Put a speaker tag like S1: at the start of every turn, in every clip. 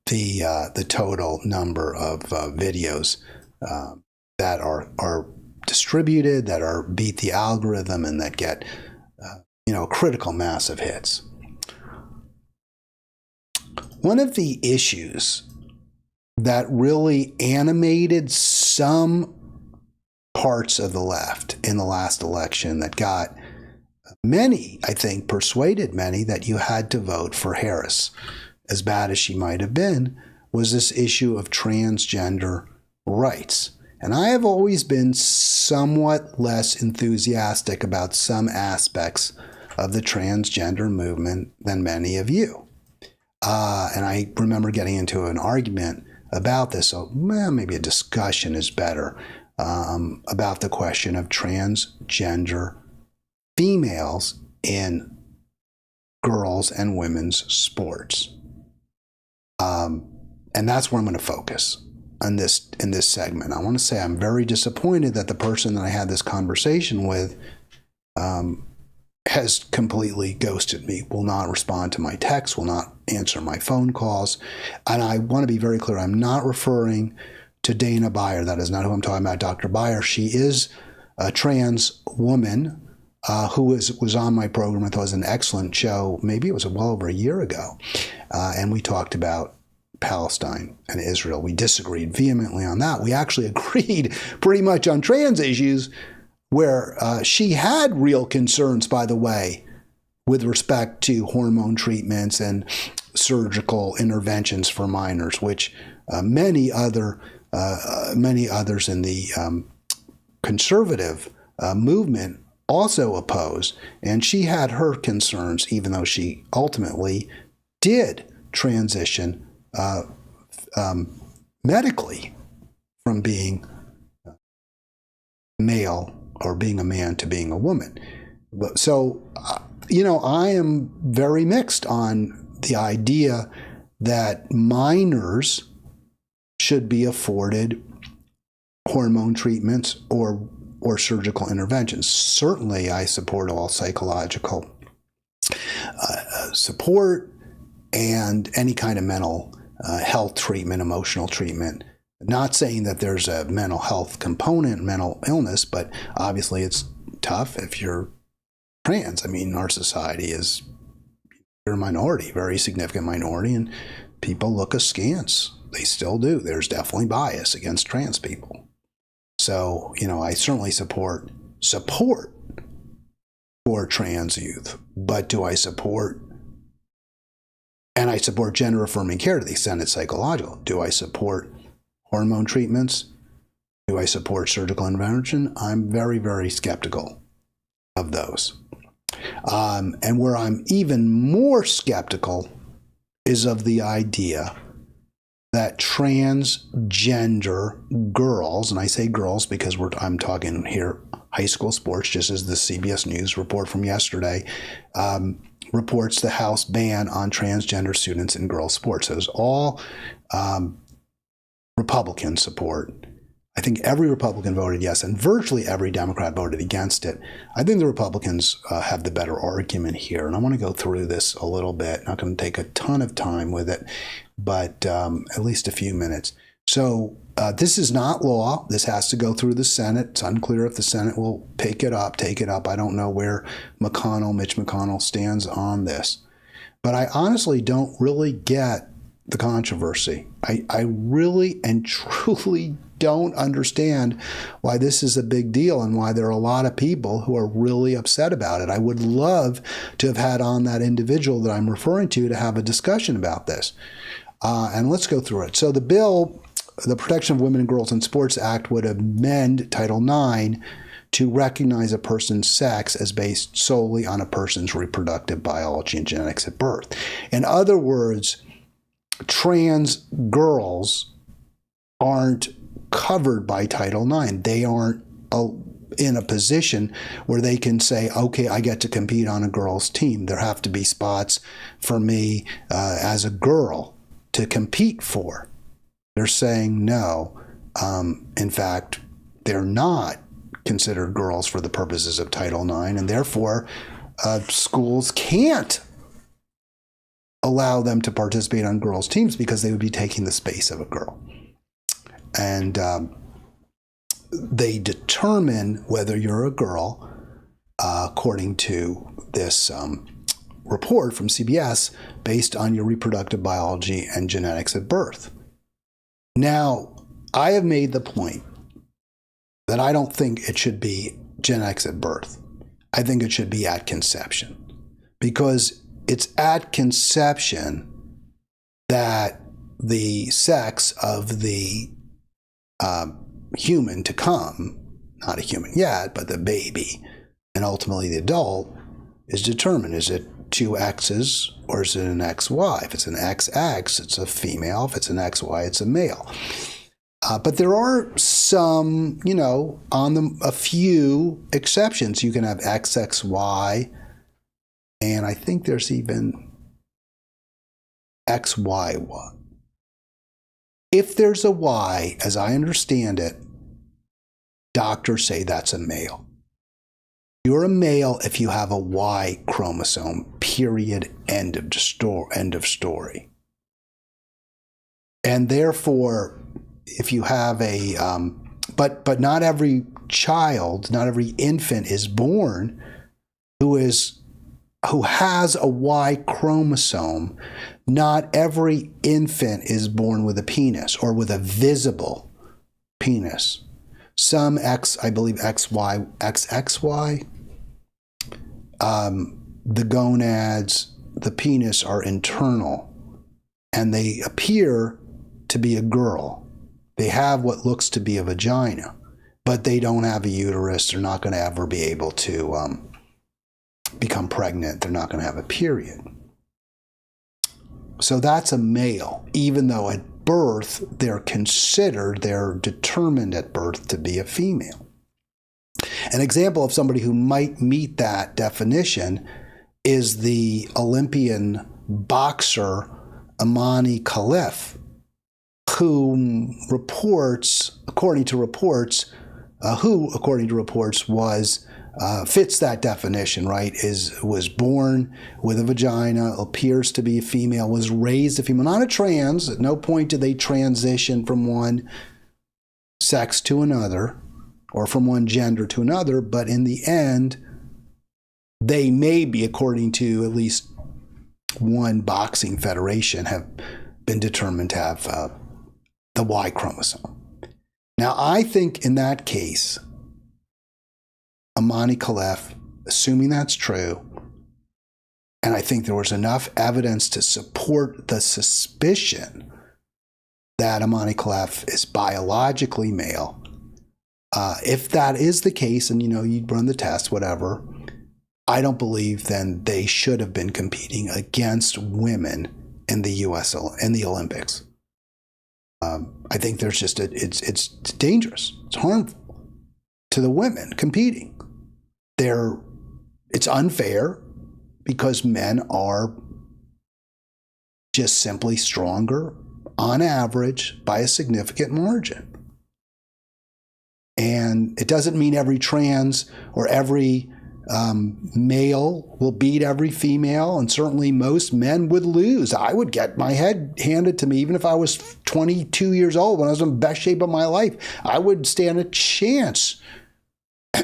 S1: the total number of videos that are distributed, that are beat the algorithm, and that get a critical mass of hits. One of the issues that really animated some parts of the left in the last election, that got many, I think, persuaded many that you had to vote for Harris, as bad as she might have been, was this issue of transgender rights. And I have always been somewhat less enthusiastic about some aspects of the transgender movement than many of you. And I remember getting into an argument about this, so maybe a discussion is better, about the question of transgender females in girls and women's sports. And that's where I'm going to focus on this in this segment. I want to say I'm very disappointed that the person that I had this conversation with has completely ghosted me, will not respond to my texts, will not answer my phone calls. And I want to be very clear, I'm not referring to Dana Beyer. That is not who I'm talking about, Dr. Beyer. She is a trans woman who was on my program. I thought it was an excellent show. Maybe it was well over a year ago. And we talked about Palestine and Israel. We disagreed vehemently on that. We actually agreed pretty much on trans issues, where she had real concerns, by the way, with respect to hormone treatments and surgical interventions for minors, which many others in the conservative movement also oppose. And she had her concerns, even though she ultimately did transition medically from being male or being a man to being a woman. So, I am very mixed on the idea that minors should be afforded hormone treatments or surgical interventions. Certainly, I support all psychological support and any kind of mental health treatment, emotional treatment. Not saying that there's a mental health component, mental illness, but obviously it's tough if you're trans. I mean, our society is, you're a minority, very significant minority, and people look askance. They still do. There's definitely bias against trans people. So, I certainly support for trans youth, but do I support, and I support gender affirming care to the extent it's psychological. Do I support hormone treatments? Do I support surgical intervention? I'm very, very skeptical of those. And where I'm even more skeptical is of the idea that transgender girls, and I say girls because I'm talking here high school sports, just as the CBS News report from yesterday reports the House ban on transgender students in girls' sports. So it's all Republican support. I think every Republican voted yes, and virtually every Democrat voted against it. I think the Republicans have the better argument here, and I want to go through this a little bit. Not going to take a ton of time with it, but at least a few minutes. So this is not law. This has to go through the Senate. It's unclear if the Senate will take it up. I don't know where Mitch McConnell stands on this. But I honestly don't really get the controversy. I really and truly don't understand why this is a big deal and why there are a lot of people who are really upset about it. I would love to have had on that individual that I'm referring to have a discussion about this. And let's go through it. So the bill, the Protection of Women and Girls in Sports Act, would amend Title IX to recognize a person's sex as based solely on a person's reproductive biology and genetics at birth. In other words, trans girls aren't covered by Title IX. They aren't in a position where they can say, okay, I get to compete on a girls' team. There have to be spots for me as a girl to compete for. They're saying no. In fact, they're not considered girls for the purposes of Title IX, and therefore schools can't allow them to participate on girls' teams because they would be taking the space of a girl. And they determine whether you're a girl, according to this report from CBS, based on your reproductive biology and genetics at birth. Now, I have made the point that I don't think it should be genetics at birth. I think it should be at conception, because it's at conception that the sex of the human to come, not a human yet, but the baby, and ultimately the adult, is determined. Is it two X's or is it an XY? If it's an XX, it's a female. If it's an XY, it's a male. But there are some, a few exceptions. You can have XXY, and I think there's even XYY. If there's a Y, as I understand it, doctors say that's a male. You're a male if you have a Y chromosome, period, end of story. And therefore, if you have a, but not every child, not every infant is born who has a Y chromosome. Not every infant is born with a penis or with a visible penis. Some I believe XXY, the gonads, the penis are internal, and they appear to be a girl. They have what looks to be a vagina, but they don't have a uterus. They're not going to ever be able to become pregnant. They're not going to have a period. So that's a male, even though at birth they're determined at birth to be a female. An example of somebody who might meet that definition is the Olympian boxer Amani Khalif, who according to reports, was fits that definition, right? Was born with a vagina, appears to be a female, was raised a female, not a trans. At no point did they transition from one sex to another or from one gender to another, but in the end, they may be, according to at least one boxing federation, have been determined to have the Y chromosome. Now, I think in that case, Amani Khalif, assuming that's true, and I think there was enough evidence to support the suspicion that Amani Khalif is biologically male. If that is the case, and you run the test, whatever, I don't believe then they should have been competing against women in the in the Olympics. I think there's just it's dangerous. It's harmful to the women competing. It's unfair because men are just simply stronger on average by a significant margin. And it doesn't mean every trans or every male will beat every female, and certainly most men would lose. I would get my head handed to me even if I was 22 years old when I was in the best shape of my life. I would stand a chance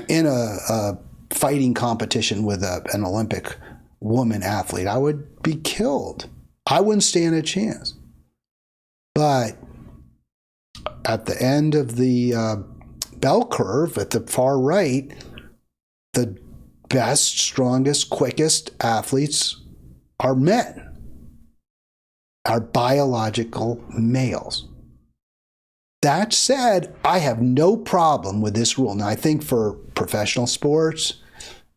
S1: in a fighting competition with an Olympic woman athlete. I would be killed. I wouldn't stand a chance. But at the end of the bell curve, at the far right, the best, strongest, quickest athletes are men, are biological males. That said, I have no problem with this rule. Now, I think for professional sports,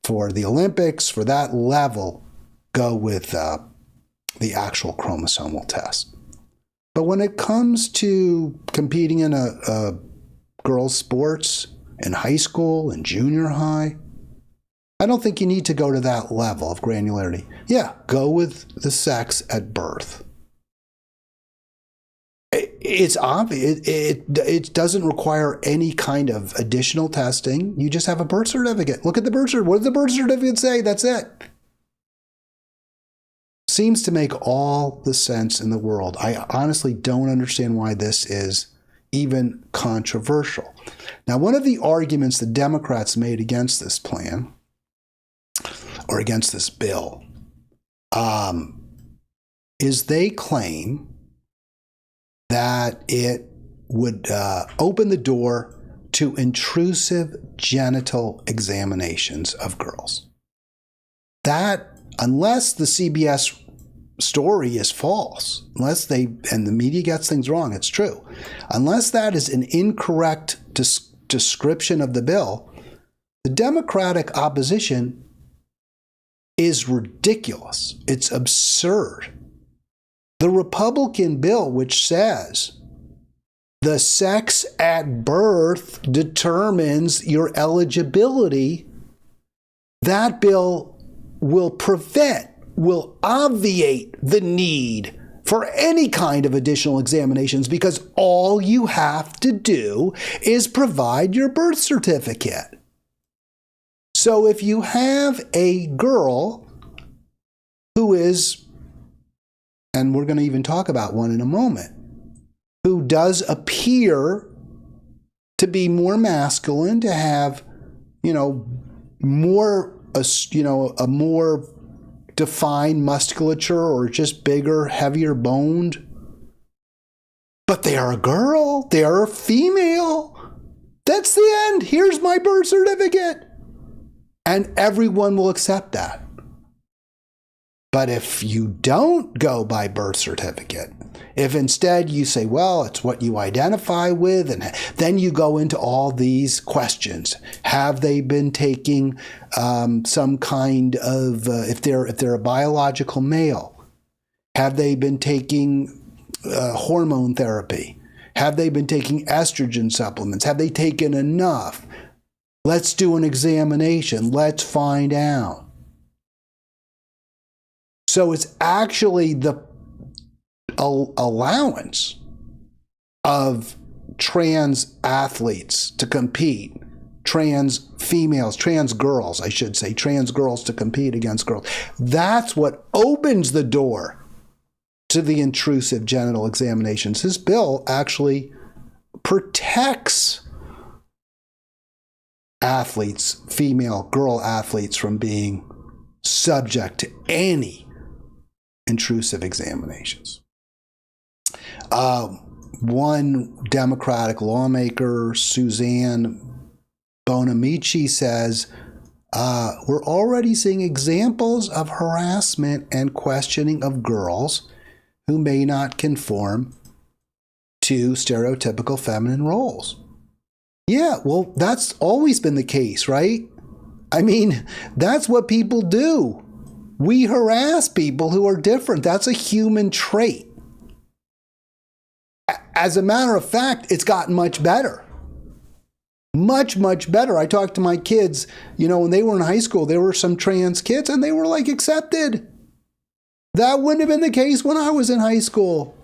S1: for the Olympics, for that level, go with the actual chromosomal test. But when it comes to competing in a girls' sports in high school and junior high, I don't think you need to go to that level of granularity. Yeah, go with the sex at birth. It's obvious. It doesn't require any kind of additional testing. You just have a birth certificate. Look at the birth certificate. What does the birth certificate say? That's it. seems to make all the sense in the world. I honestly don't understand why this is even controversial. Now, one of the arguments the Democrats made against this plan, or against this bill, is they claim that it would open the door to intrusive genital examinations of girls. That, unless the CBS story is false, and the media gets things wrong, it's true. Unless that is an incorrect description of the bill, the Democratic opposition is ridiculous. It's absurd. The Republican bill, which says the sex at birth determines your eligibility, that bill will obviate the need for any kind of additional examinations, because all you have to do is provide your birth certificate. So if you have a girl who is, and we're going to even talk about one in a moment, who does appear to be more masculine, to have, more, a more defined musculature, or just bigger, heavier boned, but they are a girl, they are a female. That's the end. Here's my birth certificate. And everyone will accept that. But if you don't go by birth certificate, if instead you say, well, it's what you identify with, and then you go into all these questions. Have they been taking some kind of, if they're a biological male, have they been taking hormone therapy? Have they been taking estrogen supplements? Have they taken enough? Let's do an examination. Let's find out. So it's actually the allowance of trans athletes to compete, trans females, trans girls, I should say, trans girls to compete against girls. That's what opens the door to the intrusive genital examinations. This bill actually protects athletes, female girl athletes, from being subject to any intrusive examinations. One Democratic lawmaker, Suzanne Bonamici, says, we're already seeing examples of harassment and questioning of girls who may not conform to stereotypical feminine roles. Yeah, well, that's always been the case, right? I mean, that's what people do. We harass people who are different. That's a human trait. As a matter of fact, it's gotten much better. Much, much better. I talked to my kids, when they were in high school, there were some trans kids and they were accepted. That wouldn't have been the case when I was in high school.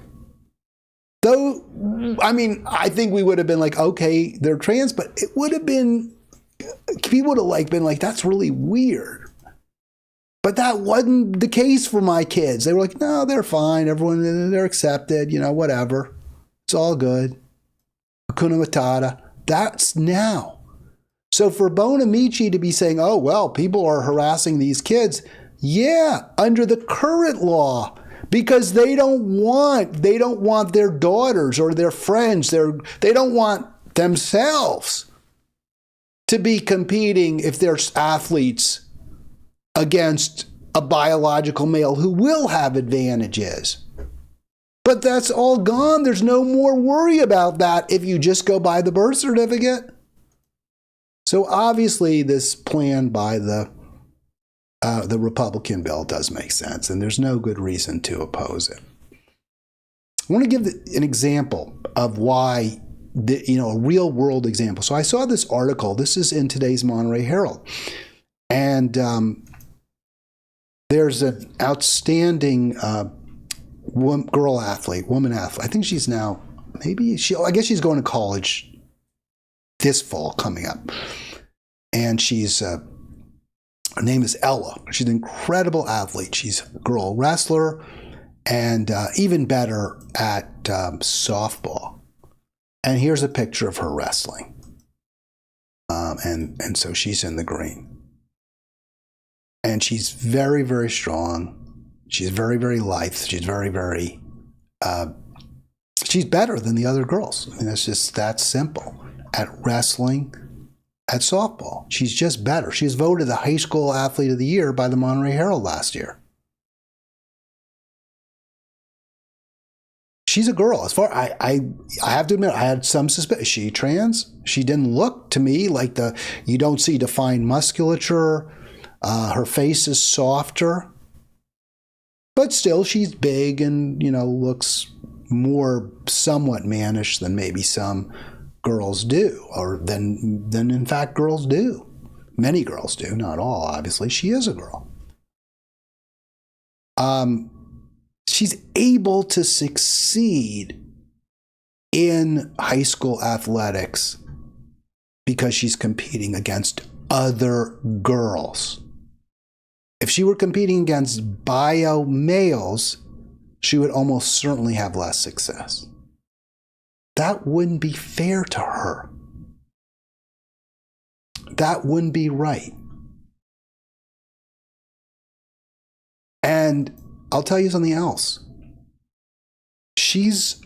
S1: Though, I think we would have been okay, they're trans, but it would have been, people would have been that's really weird. But that wasn't the case for my kids. They were no, they're fine. Everyone, they're accepted, whatever. It's all good. Hakuna Matata. That's now. So for Bonamici to be saying, oh, well, people are harassing these kids. Yeah, under the current law, because they don't want their daughters or their friends, they don't want themselves to be competing, if they're athletes, against a biological male who will have advantages. But that's all gone. There's no more worry about that if you just go by the birth certificate. So obviously this plan by the Republican bill does make sense, and there's no good reason to oppose it. I want to give an example of why, a real world example. So I saw this article. This is in today's Monterey Herald. And there's an outstanding woman athlete. I think she's now, I guess she's going to college this fall coming up. And she's Her name is Ella. She's an incredible athlete. She's a girl wrestler and even better at softball. And here's a picture of her wrestling. And so she's in the green. And she's very, very strong. She's very, very lithe. She's very, very, she's better than the other girls. I mean, it's just that simple. At wrestling, at softball, she's just better. She was voted the high school athlete of the year by the Monterey Herald last year. She's a girl. As far I have to admit, I had some suspicion. Is she trans? She didn't look to me like you don't see defined musculature. Her face is softer, but still she's big and, looks more somewhat mannish than maybe some girls do, or than in fact girls do. Many girls do, not all, obviously. She is a girl. She's able to succeed in high school athletics because she's competing against other girls. If she were competing against bio males, she would almost certainly have less success. That wouldn't be fair to her. That wouldn't be right. And I'll tell you something else. She's,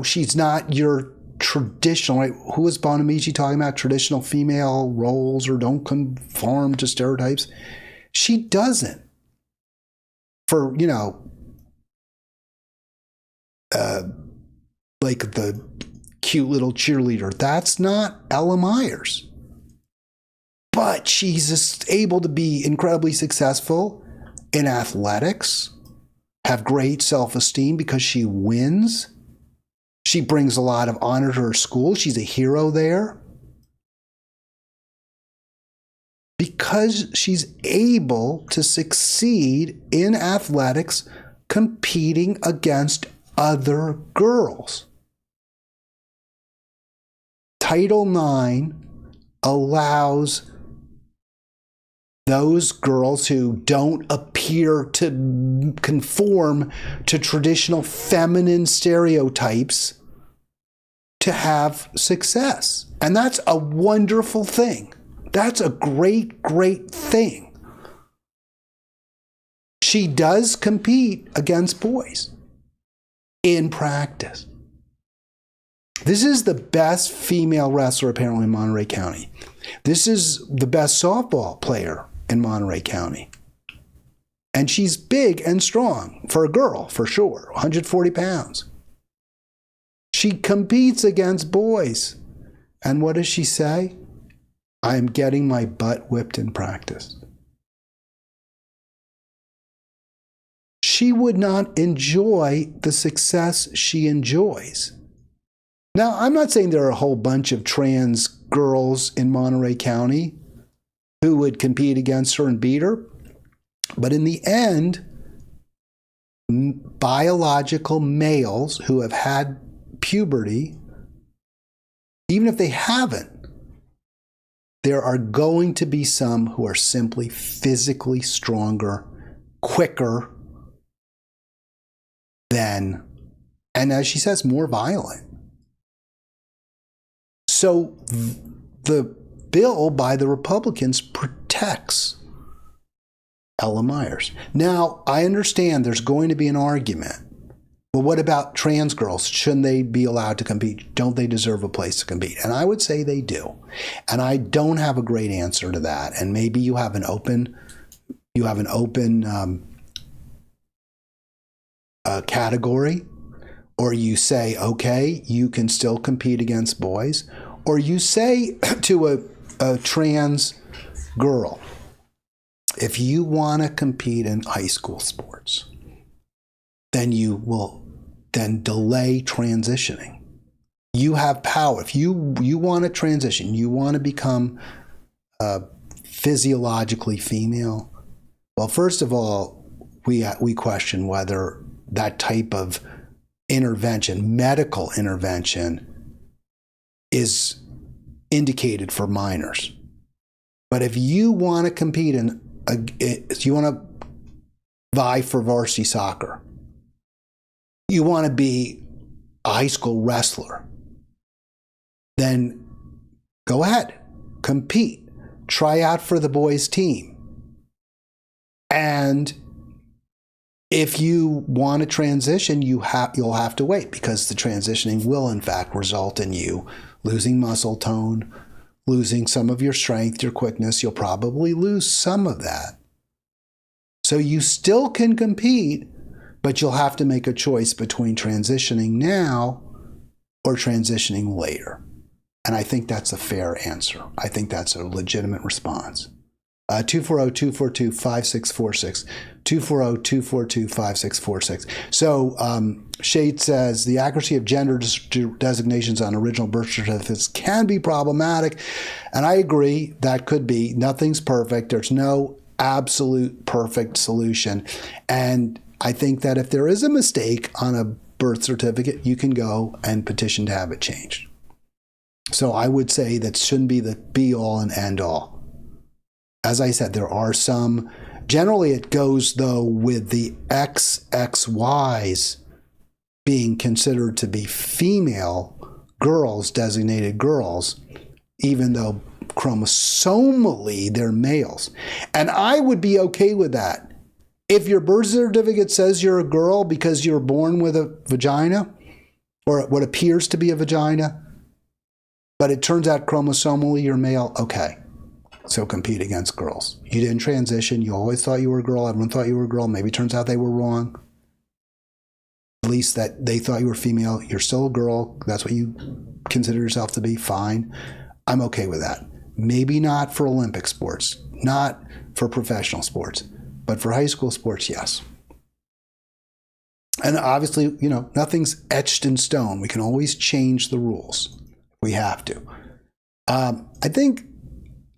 S1: she's not your traditional, right? Who is Bonamici talking about? Traditional female roles or don't conform to stereotypes. She doesn't. For, like the cute little cheerleader. That's not Ella Myers. But she's able to be incredibly successful in athletics, have great self-esteem because she wins. She brings a lot of honor to her school. She's a hero there. Because she's able to succeed in athletics competing against other girls. Title IX allows those girls who don't appear to conform to traditional feminine stereotypes to have success. And that's a wonderful thing. That's a great, great thing. She does compete against boys in practice. This is the best female wrestler apparently in Monterey County. This is the best softball player in Monterey County. And she's big and strong for a girl, for sure, 140 pounds. She competes against boys. And what does she say? I'm getting my butt whipped in practice. She would not enjoy the success she enjoys. Now, I'm not saying there are a whole bunch of trans girls in Monterey County who would compete against her and beat her. But in the end, biological males who have had puberty, even if they haven't, there are going to be some who are simply physically stronger, quicker than, and as she says, more violent. So the bill by the Republicans protects Ella Myers. Now, I understand there's going to be an argument. Well, what about trans girls? Shouldn't they be allowed to compete? Don't they deserve a place to compete? And I would say they do. And I don't have a great answer to that. And maybe you have an open category, or you say, okay, you can still compete against boys, or you say to a trans girl, if you want to compete in high school sports, then you will then delay transitioning. You have power. If you want to transition, you want to become physiologically female. Well, first of all, we question whether that type of intervention, medical intervention, is indicated for minors. But if you want to compete if you want to vie for varsity soccer, you want to be a high school wrestler, then go ahead, compete, try out for the boys' team. And if you want to transition, you'll have to wait, because the transitioning will, in fact, result in you losing muscle tone, losing some of your strength, your quickness. You'll probably lose some of that. So you still can compete, but you'll have to make a choice between transitioning now or transitioning later. And I think that's a fair answer. I think that's a legitimate response. 240-242-5646. 240-242-5646. So Shade says the accuracy of gender designations on original birth certificates can be problematic. And I agree, that could be. Nothing's perfect. There's no absolute perfect solution. And I think that if there is a mistake on a birth certificate, you can go and petition to have it changed. So I would say that shouldn't be the be-all and end-all. As I said, there are some. Generally, it goes, though, with the XXYs being considered to be female girls, designated girls, even though chromosomally they're males. And I would be okay with that. If your birth certificate says you're a girl because you're born with a vagina, or what appears to be a vagina, but it turns out chromosomally you're male, okay. So compete against girls. You didn't transition. You always thought you were a girl. Everyone thought you were a girl. Maybe it turns out they were wrong. At least that they thought you were female. You're still a girl. That's what you consider yourself to be. Fine. I'm okay with that. Maybe not for Olympic sports, not for professional sports, but for high school sports, yes. And obviously, nothing's etched in stone. We can always change the rules. We have to. I think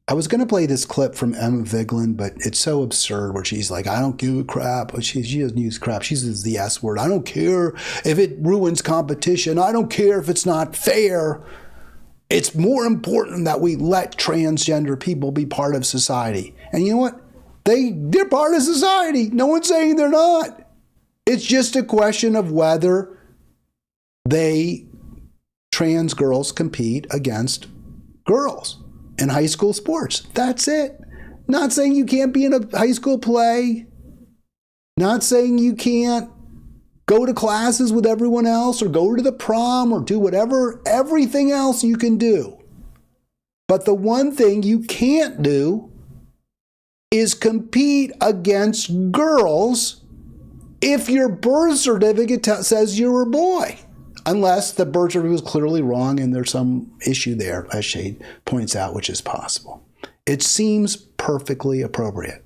S1: I was going to play this clip from Emma Vigeland, but it's so absurd where she's like, I don't give a crap. She doesn't use crap. She uses the S word. I don't care if it ruins competition. I don't care if it's not fair. It's more important that we let transgender people be part of society. And you know what? They're part of society. No one's saying they're not. It's just a question of whether trans girls compete against girls in high school sports. That's it. Not saying you can't be in a high school play. Not saying you can't go to classes with everyone else or go to the prom or do everything else you can do. But the one thing you can't do is compete against girls if your birth certificate says you're a boy. Unless the birth certificate was clearly wrong and there's some issue there, as Shade points out, which is possible. It seems perfectly appropriate.